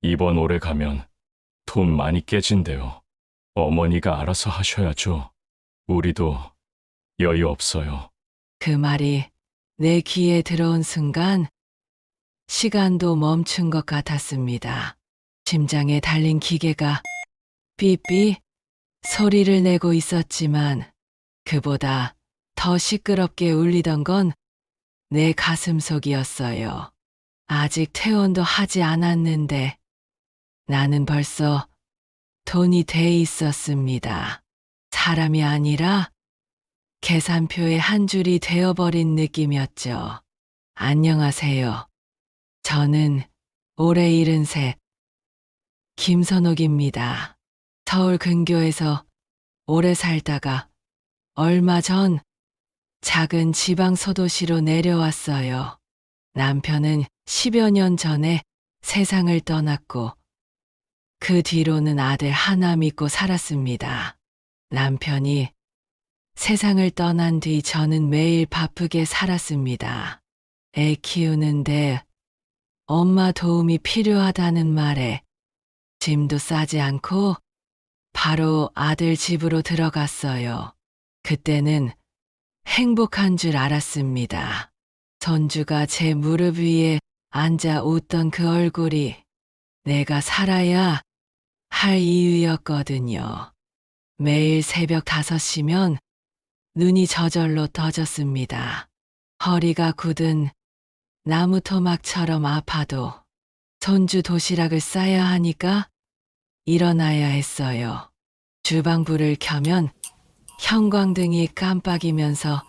이번 올해 가면 돈 많이 깨진대요. 어머니가 알아서 하셔야죠. 우리도 여유 없어요. 그 말이 내 귀에 들어온 순간 시간도 멈춘 것 같았습니다. 심장에 달린 기계가 삐삐 소리를 내고 있었지만 그보다 더 시끄럽게 울리던 건 내 가슴속이었어요. 아직 퇴원도 하지 않았는데 나는 벌써 돈이 돼 있었습니다. 사람이 아니라 계산표의 한 줄이 되어버린 느낌이었죠. 안녕하세요. 저는 올해 73 김선옥입니다. 서울 근교에서 오래 살다가 얼마 전 작은 지방 소도시로 내려왔어요. 남편은 10여 년 전에 세상을 떠났고 그 뒤로는 아들 하나 믿고 살았습니다. 남편이 세상을 떠난 뒤 저는 매일 바쁘게 살았습니다. 애 키우는데 엄마 도움이 필요하다는 말에 짐도 싸지 않고 바로 아들 집으로 들어갔어요. 그때는 행복한 줄 알았습니다. 손주가 제 무릎 위에 앉아 웃던 그 얼굴이 내가 살아야 할 이유였거든요. 매일 새벽 5시면 눈이 저절로 떠졌습니다. 허리가 굳은 나무 토막처럼 아파도 손주 도시락을 싸야 하니까 일어나야 했어요. 주방불을 켜면 형광등이 깜빡이면서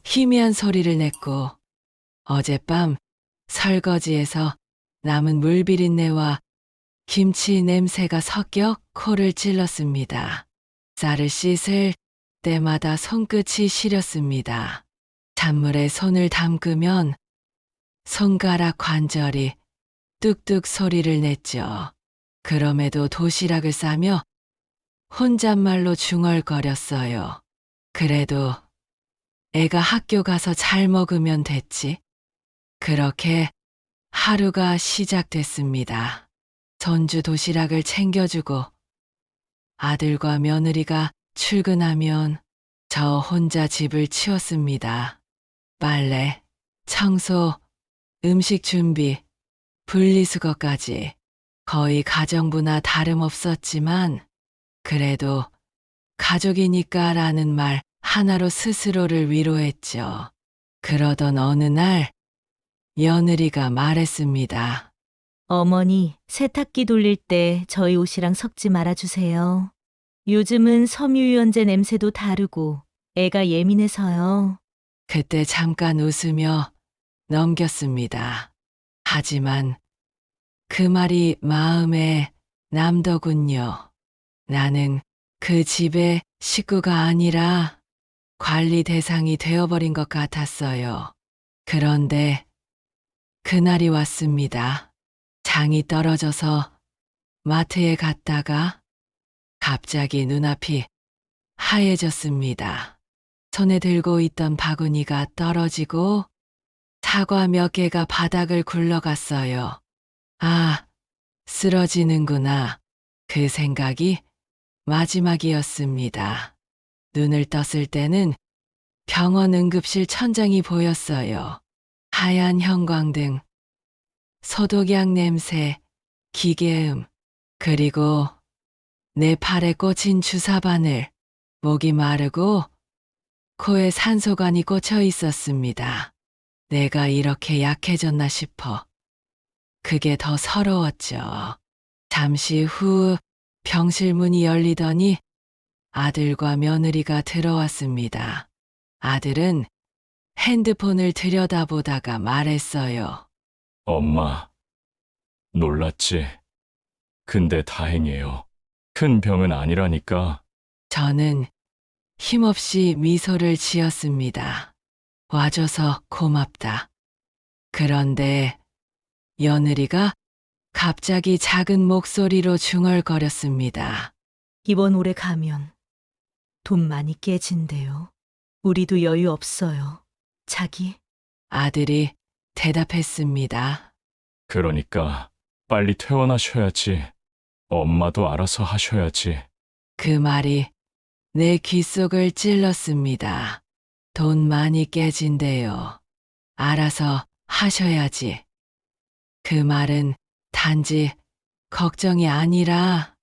희미한 소리를 냈고 어젯밤 설거지에서 남은 물비린내와 김치 냄새가 섞여 코를 찔렀습니다. 쌀을 씻을 때마다 손끝이 시렸습니다. 찬물에 손을 담그면 손가락 관절이 뚝뚝 소리를 냈죠. 그럼에도 도시락을 싸며 혼잣말로 중얼거렸어요. 그래도 애가 학교 가서 잘 먹으면 됐지. 그렇게 하루가 시작됐습니다. 손주 도시락을 챙겨주고 아들과 며느리가 출근하면 저 혼자 집을 치웠습니다. 빨래, 청소, 음식 준비, 분리수거까지 거의 가정부나 다름없었지만 그래도 가족이니까라는 말 하나로 스스로를 위로했죠. 그러던 어느 날 며느리가 말했습니다. 어머니, 세탁기 돌릴 때 저희 옷이랑 섞지 말아주세요. 요즘은 섬유유연제 냄새도 다르고 애가 예민해서요. 그때 잠깐 웃으며 넘겼습니다. 하지만 그 말이 마음에 남더군요. 나는 그 집의 식구가 아니라 관리 대상이 되어버린 것 같았어요. 그런데 그날이 왔습니다. 장이 떨어져서 마트에 갔다가 갑자기 눈앞이 하얘졌습니다. 손에 들고 있던 바구니가 떨어지고 사과 몇 개가 바닥을 굴러갔어요. 아, 쓰러지는구나. 그 생각이 마지막이었습니다. 눈을 떴을 때는 병원 응급실 천장이 보였어요. 하얀 형광등, 소독약 냄새, 기계음, 그리고 내 팔에 꽂힌 주사바늘, 목이 마르고 코에 산소관이 꽂혀 있었습니다. 내가 이렇게 약해졌나 싶어. 그게 더 서러웠죠. 잠시 후 병실 문이 열리더니 아들과 며느리가 들어왔습니다. 아들은 핸드폰을 들여다보다가 말했어요. 엄마, 놀랐지? 근데 다행이에요. 큰 병은 아니라니까. 저는 힘없이 미소를 지었습니다. 와줘서 고맙다. 그런데 며느리가 갑자기 작은 목소리로 중얼거렸습니다. 이번 올해 가면 돈 많이 깨진대요. 우리도 여유 없어요. 자기, 아들이 대답했습니다. 그러니까 빨리 퇴원하셔야지. 엄마도 알아서 하셔야지. 그 말이 내 귓속을 찔렀습니다. 돈 많이 깨진대요. 알아서 하셔야지. 그 말은 단지 걱정이 아니라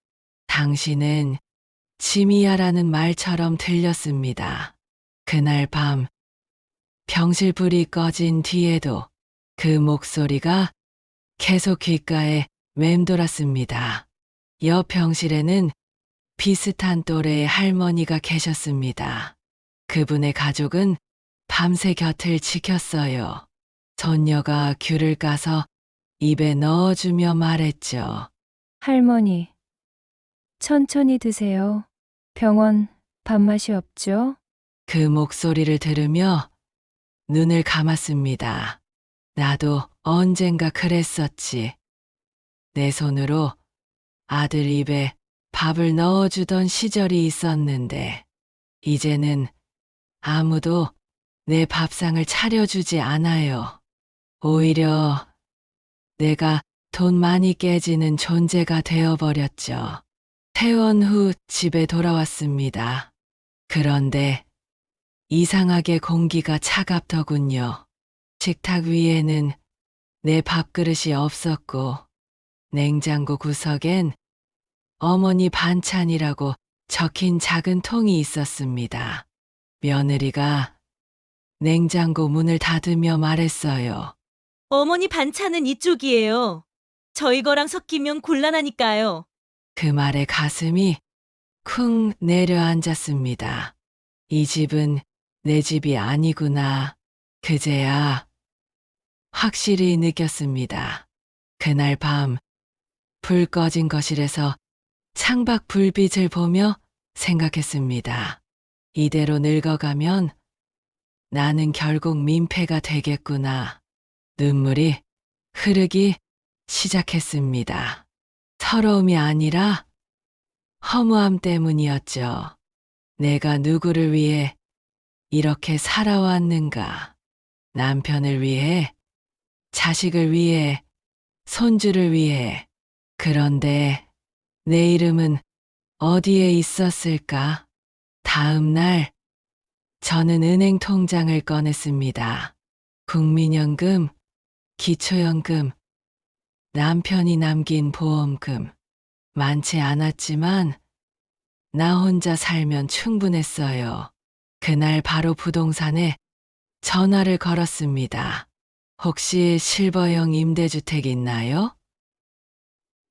당신은 짐이야라는 말처럼 들렸습니다. 그날 밤 병실불이 꺼진 뒤에도 그 목소리가 계속 귓가에 맴돌았습니다. 옆 병실에는 비슷한 또래의 할머니가 계셨습니다. 그분의 가족은 밤새 곁을 지켰어요. 손녀가 귤을 까서 입에 넣어주며 말했죠. 할머니, 천천히 드세요. 병원 밥맛이 없죠? 그 목소리를 들으며 눈을 감았습니다. 나도 언젠가 그랬었지. 내 손으로 아들 입에 밥을 넣어주던 시절이 있었는데, 이제는 아무도 내 밥상을 차려주지 않아요. 오히려 내가 돈 많이 깨지는 존재가 되어버렸죠. 퇴원 후 집에 돌아왔습니다. 그런데 이상하게 공기가 차갑더군요. 식탁 위에는 내 밥그릇이 없었고 냉장고 구석엔 어머니 반찬이라고 적힌 작은 통이 있었습니다. 며느리가 냉장고 문을 닫으며 말했어요. 어머니 반찬은 이쪽이에요. 저희 거랑 섞이면 곤란하니까요. 그 말에 가슴이 쿵 내려앉았습니다. 이 집은 내 집이 아니구나. 그제야 확실히 느꼈습니다. 그날 밤 불 꺼진 거실에서 창밖 불빛을 보며 생각했습니다. 이대로 늙어가면 나는 결국 민폐가 되겠구나. 눈물이 흐르기 시작했습니다. 서러움이 아니라 허무함 때문이었죠. 내가 누구를 위해 이렇게 살아왔는가? 남편을 위해, 자식을 위해, 손주를 위해. 그런데 내 이름은 어디에 있었을까? 다음 날 저는 은행 통장을 꺼냈습니다. 국민연금, 기초연금, 남편이 남긴 보험금. 많지 않았지만 나 혼자 살면 충분했어요. 그날 바로 부동산에 전화를 걸었습니다. 혹시 실버형 임대주택 있나요?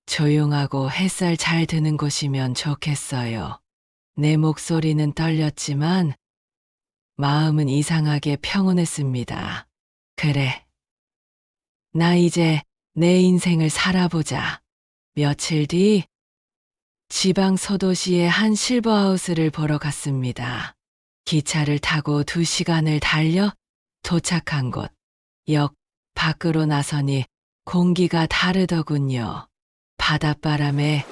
조용하고 햇살 잘 드는 곳이면 좋겠어요. 내 목소리는 떨렸지만 마음은 이상하게 평온했습니다. 그래. 나 이제 내 인생을 살아보자. 며칠 뒤 지방 소도시의 한 실버하우스를 보러 갔습니다. 기차를 타고 2시간을 달려 도착한 곳. 역 밖으로 나서니 공기가 다르더군요. 바닷바람에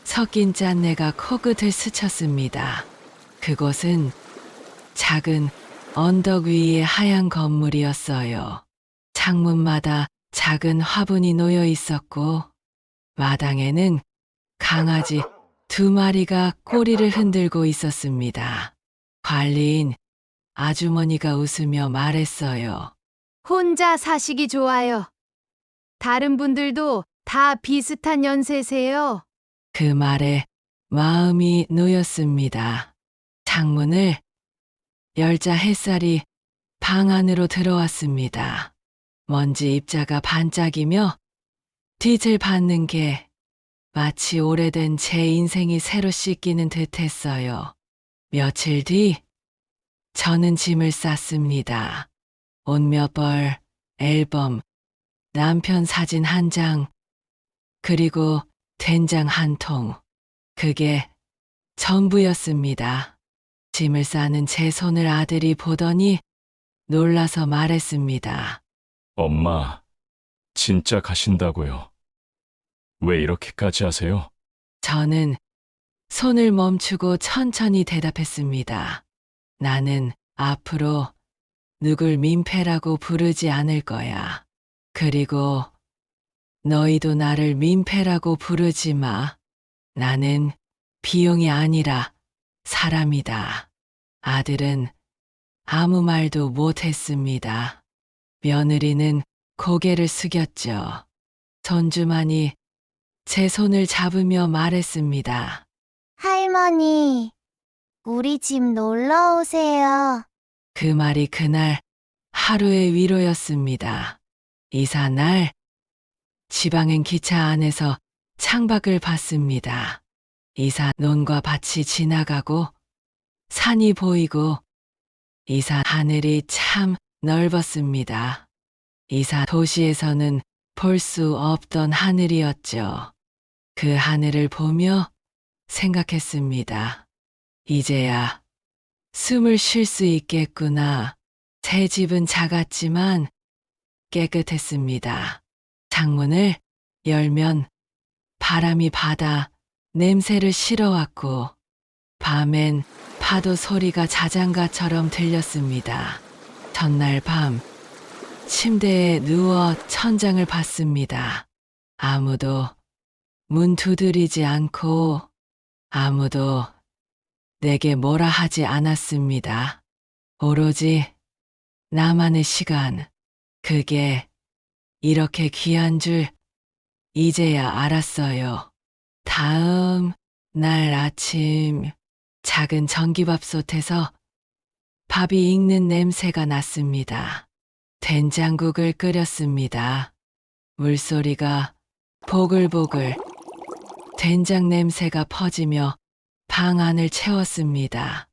섞인 짠내가 코끝을 스쳤습니다. 그곳은 작은 언덕 위의 하얀 건물이었어요. 창문마다 작은 화분이 놓여 있었고 마당에는 강아지 2마리가 꼬리를 흔들고 있었습니다. 관리인 아주머니가 웃으며 말했어요. 혼자 사시기 좋아요. 다른 분들도 다 비슷한 연세세요. 그 말에 마음이 놓였습니다. 창문을 열자 햇살이 방 안으로 들어왔습니다. 먼지 입자가 반짝이며 빛을 받는 게 마치 오래된 제 인생이 새로 씻기는 듯했어요. 며칠 뒤 저는 짐을 쌌습니다. 옷 몇 벌, 앨범, 남편 사진 1장, 그리고 된장 1통. 그게 전부였습니다. 짐을 싸는 제 손을 아들이 보더니 놀라서 말했습니다. 엄마, 진짜 가신다고요? 왜 이렇게까지 하세요? 저는 손을 멈추고 천천히 대답했습니다. 나는 앞으로 누굴 민폐라고 부르지 않을 거야. 그리고 너희도 나를 민폐라고 부르지 마. 나는 비용이 아니라 사람이다. 아들은 아무 말도 못했습니다. 며느리는 고개를 숙였죠. 손주만이 제 손을 잡으며 말했습니다. 할머니, 우리 집 놀러 오세요. 그 말이 그날 하루의 위로였습니다. 이사 날 지방행 기차 안에서 창밖을 봤습니다. 이사 논과 밭이 지나가고 산이 보이고 이사 하늘이 참 넓었습니다. 이사 도시에서는 볼 수 없던 하늘이었죠. 그 하늘을 보며 생각했습니다. 이제야 숨을 쉴 수 있겠구나. 새 집은 작았지만 깨끗했습니다. 창문을 열면 바람이 바다 냄새를 실어왔고 밤엔 파도 소리가 자장가처럼 들렸습니다. 전날 밤 침대에 누워 천장을 봤습니다. 아무도 문 두드리지 않고 아무도 내게 뭐라 하지 않았습니다. 오로지 나만의 시간, 그게 이렇게 귀한 줄 이제야 알았어요. 다음 날 아침 작은 전기밥솥에서 밥이 익는 냄새가 났습니다. 된장국을 끓였습니다. 물소리가 보글보글 된장 냄새가 퍼지며 방 안을 채웠습니다.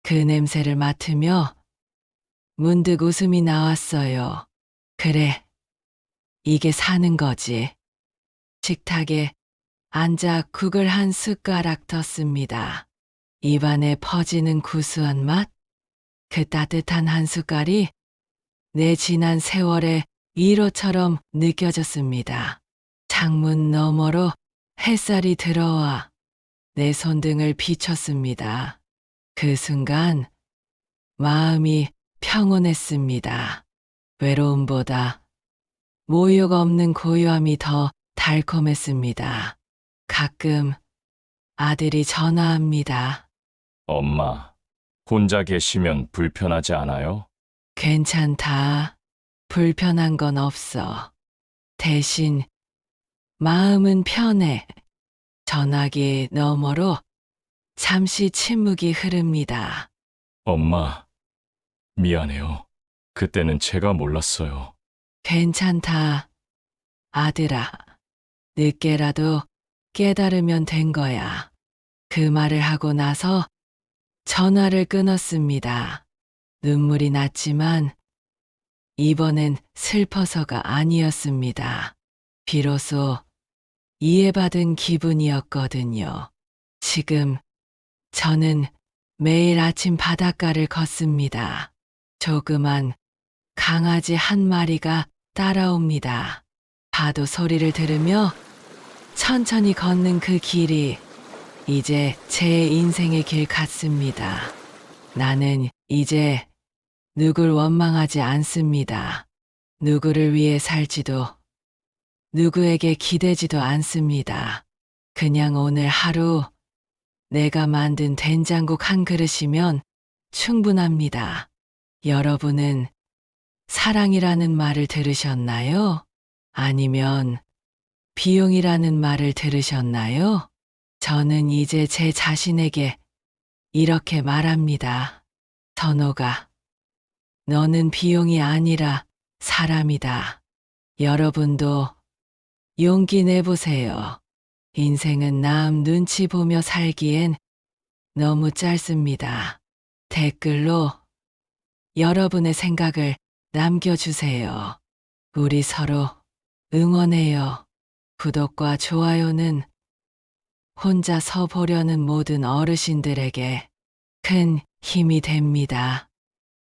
그 냄새를 맡으며 문득 웃음이 나왔어요. 그래, 이게 사는 거지. 식탁에 앉아 국을 한 숟가락 떴습니다. 입안에 퍼지는 구수한 맛, 그 따뜻한 한 숟갈이 내 지난 세월의 위로처럼 느껴졌습니다. 창문 너머로 햇살이 들어와 내 손등을 비췄습니다. 그 순간 마음이 평온했습니다. 외로움보다 모욕 없는 고요함이 더 달콤했습니다. 가끔 아들이 전화합니다. 엄마, 혼자 계시면 불편하지 않아요? 괜찮다. 불편한 건 없어. 대신 마음은 편해. 전화기 너머로 잠시 침묵이 흐릅니다. 엄마, 미안해요. 그때는 제가 몰랐어요. 괜찮다. 아들아, 늦게라도 깨달으면 된 거야. 그 말을 하고 나서 전화를 끊었습니다. 눈물이 났지만 이번엔 슬퍼서가 아니었습니다. 비로소 이해받은 기분이었거든요. 지금 저는 매일 아침 바닷가를 걷습니다. 조그만 강아지 한 마리가 따라옵니다. 파도 소리를 들으며 천천히 걷는 그 길이 이제 제 인생의 길 같습니다. 나는 이제 누굴 원망하지 않습니다. 누구를 위해 살지도 누구에게 기대지도 않습니다. 그냥 오늘 하루 내가 만든 된장국 한 그릇이면 충분합니다. 여러분은 사랑이라는 말을 들으셨나요? 아니면 비용이라는 말을 들으셨나요? 저는 이제 제 자신에게 이렇게 말합니다. 선호가, 너는 비용이 아니라 사람이다. 여러분도 용기 내보세요. 인생은 남 눈치 보며 살기엔 너무 짧습니다. 댓글로 여러분의 생각을 남겨주세요. 우리 서로 응원해요. 구독과 좋아요는 혼자 서 보려는 모든 어르신들에게 큰 힘이 됩니다.